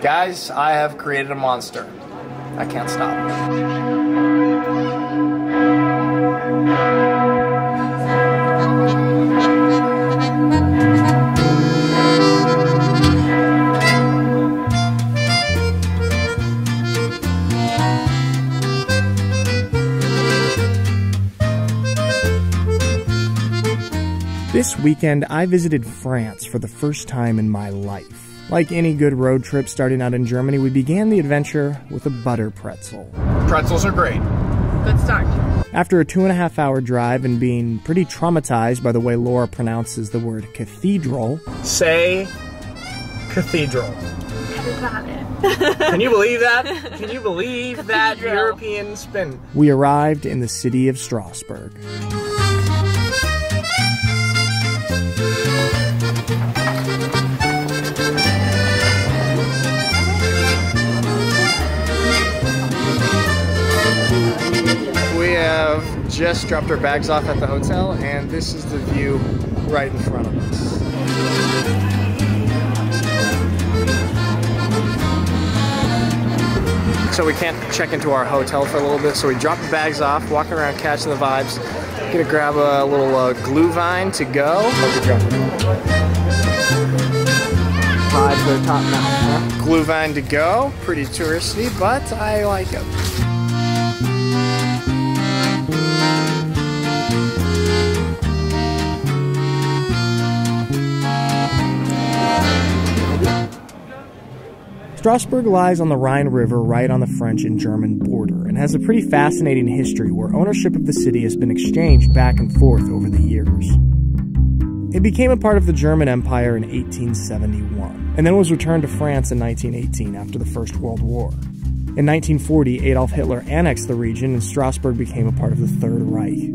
Guys, I have created a monster. I can't stop. This weekend, I visited France for the first time in my life. Like any good road trip starting out in Germany, we began the adventure with a butter pretzel. Pretzels are great. Good start. After a 2.5-hour drive and being pretty traumatized by the way Laura pronounces the word cathedral. Say cathedral. Can you believe that? Can you believe that European spin? We arrived in the city of Strasbourg. We have just dropped our bags off at the hotel, and this is the view right in front of us. So we can't check into our hotel for a little bit, so we dropped the bags off, walking around catching the vibes. Gonna grab a little glühwein to go. Vibes are top notch, huh? Glühwein to go, pretty touristy, but I like it. Strasbourg lies on the Rhine River right on the French and German border and has a pretty fascinating history where ownership of the city has been exchanged back and forth over the years. It became a part of the German Empire in 1871 and then was returned to France in 1918 after the First World War. In 1940, Adolf Hitler annexed the region and Strasbourg became a part of the Third Reich.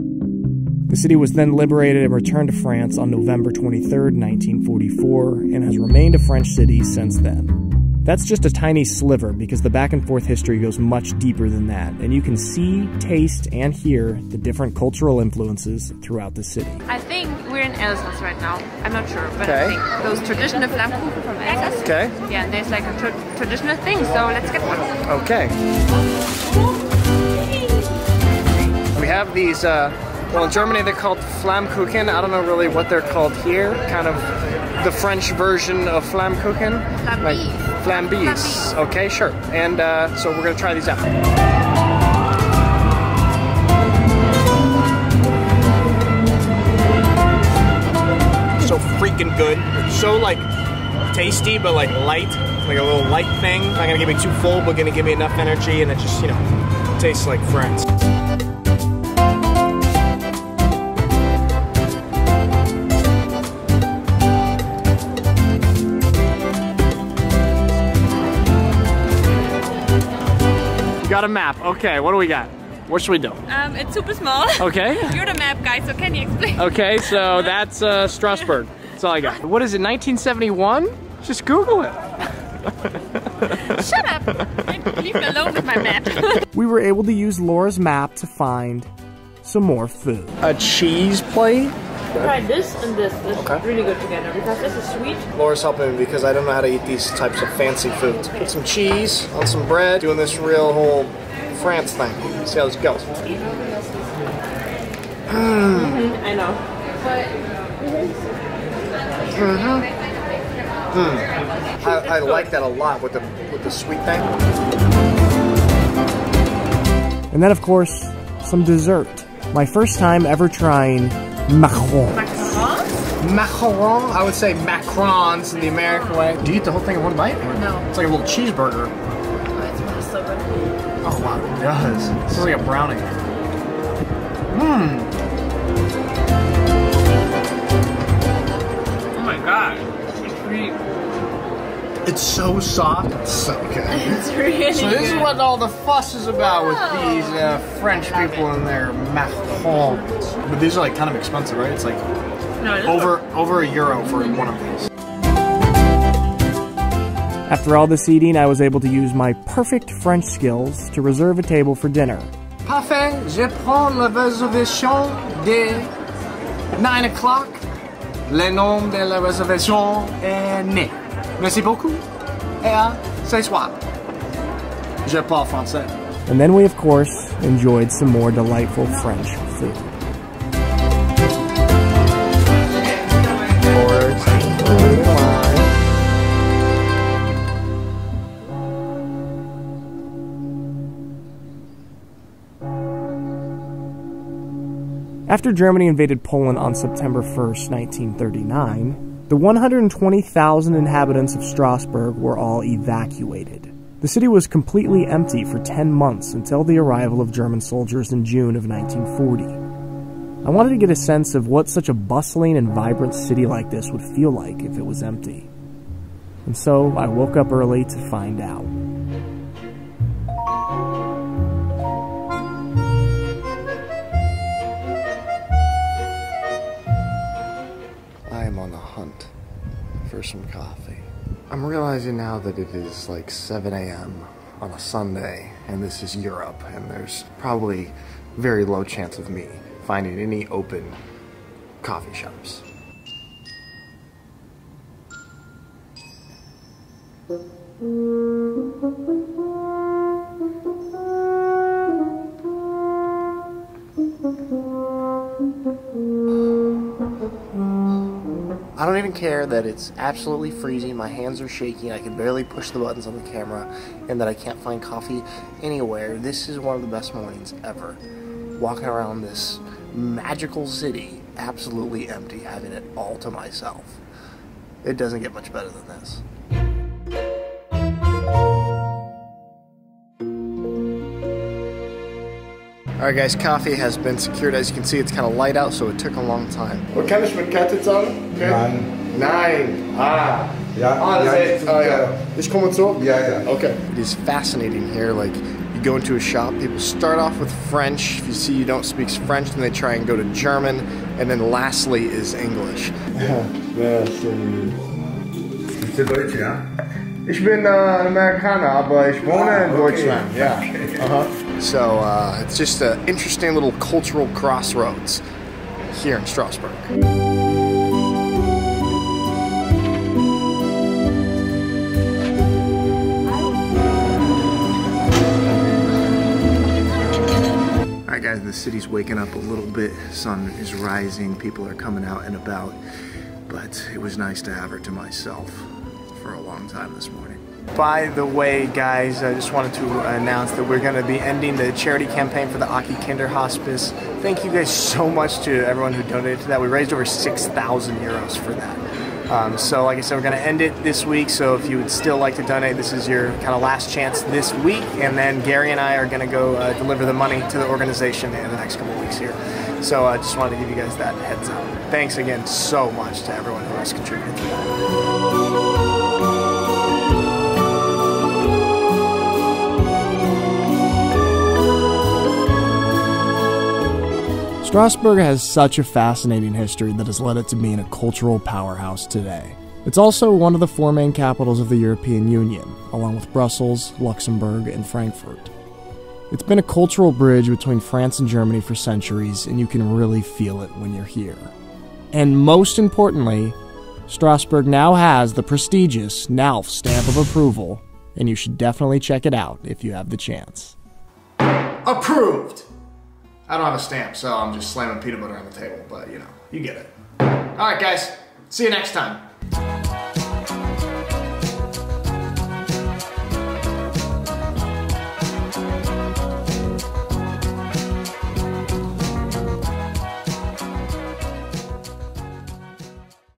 The city was then liberated and returned to France on November 23, 1944 and has remained a French city since then. That's just a tiny sliver because the back and forth history goes much deeper than that, and you can see, taste, and hear the different cultural influences throughout the city. I think we're in Alsace right now. I'm not sure, but I think those traditional Flammkuchen from Alsace. Okay. Yeah, and there's like a traditional thing, so let's get one. Okay. We have these, well, in Germany they're called Flammkuchen. I don't know really what they're called here. Kind of the French version of Flammkuchen. Flambis. Flambis. Okay, sure. And so we're gonna try these out. So freaking good. So like tasty, but like light, like a little light thing. Not gonna give me too full, but gonna give me enough energy, and it just, you know, tastes like France. Got a map. Okay, what do we got? What should we do? It's super small. Okay. You're the map guy, so can you explain? Okay, so that's Strasbourg. That's all I got. What is it, 1971? Just Google it. Shut up! Leave me alone with my map. We were able to use Laura's map to find some more food. A cheese plate? Try this and this. It's really good together because this is sweet. Laura's helping me because I don't know how to eat these types of fancy foods. Put some cheese on some bread, doing this real whole France thing. See how this goes. I know. I like that a lot with the sweet thing. And then, of course, some dessert. My first time ever trying macarons. Macaron? I would say macarons in the American way. Do you eat the whole thing in one bite? No. It's like a little cheeseburger. Oh, it smells so good. Oh wow, it does. This is like a brownie. Oh my god. It's really... It's so soft. It's so good. It's really So this is what all the fuss is about with these French people and their macarons. But these are like kind of expensive, right? It's like over €1 for one of these. After all this eating, I was able to use my perfect French skills to reserve a table for dinner. Parfait, je prends la réservation de 9 o'clock. Le nom de la réservation est né. Merci beaucoup. Et à C'est soir. Je parle français. And then we, of course, enjoyed some more delightful French food. After Germany invaded Poland on September 1st, 1939, the 120,000 inhabitants of Strasbourg were all evacuated. The city was completely empty for 10 months until the arrival of German soldiers in June of 1940. I wanted to get a sense of what such a bustling and vibrant city like this would feel like if it was empty. And so I woke up early to find out. I am on the hunt for some coffee. I'm realizing now that it is like 7 a.m. on a Sunday, and this is Europe, and there's probably very low chance of me finding any open coffee shops. I don't even care that it's absolutely freezing, my hands are shaking, I can barely push the buttons on the camera, and that I can't find coffee anywhere. This is one of the best mornings ever. Walking around this magical city, absolutely empty, having it all to myself. It doesn't get much better than this. Alright guys, coffee has been secured. As you can see, it's kind of light out, so it took a long time. What kann ich mit Kette zahlen? Okay. Nein. Ah. Ja, das ist, ja. Ich komme zu? Ja, ja. Okay. It is fascinating here. Like, you go into a shop, people start off with French. If you see you don't speak French, then they try and go to German. And then lastly is English. Bist du Deutsch, ja? Ich bin Amerikaner, aber ich wohne in Deutschland. Okay. Yeah. Okay. So it's just an interesting little cultural crossroads here in Strasbourg. Alright guys, the city's waking up a little bit. Sun is rising, people are coming out and about. But it was nice to have her to myself for a long time this morning. By the way, guys, I just wanted to announce that we're going to be ending the charity campaign for the Aki Kinder Hospice. Thank you guys so much to everyone who donated to that. We raised over 6,000 euros for that. So like I said, we're going to end it this week. So if you would still like to donate, this is your kind of last chance this week. And then Gary and I are going to go deliver the money to the organization in the next couple of weeks here. So I just wanted to give you guys that heads up. Thanks again so much to everyone who has contributed to that. Strasbourg has such a fascinating history that has led it to being a cultural powerhouse today. It's also one of the 4 main capitals of the European Union, along with Brussels, Luxembourg, and Frankfurt. It's been a cultural bridge between France and Germany for centuries, and you can really feel it when you're here. And most importantly, Strasbourg now has the prestigious NALF stamp of approval, and you should definitely check it out if you have the chance. Approved! I don't have a stamp, so I'm just slamming peanut butter on the table, but you know, you get it. Alright guys, see you next time.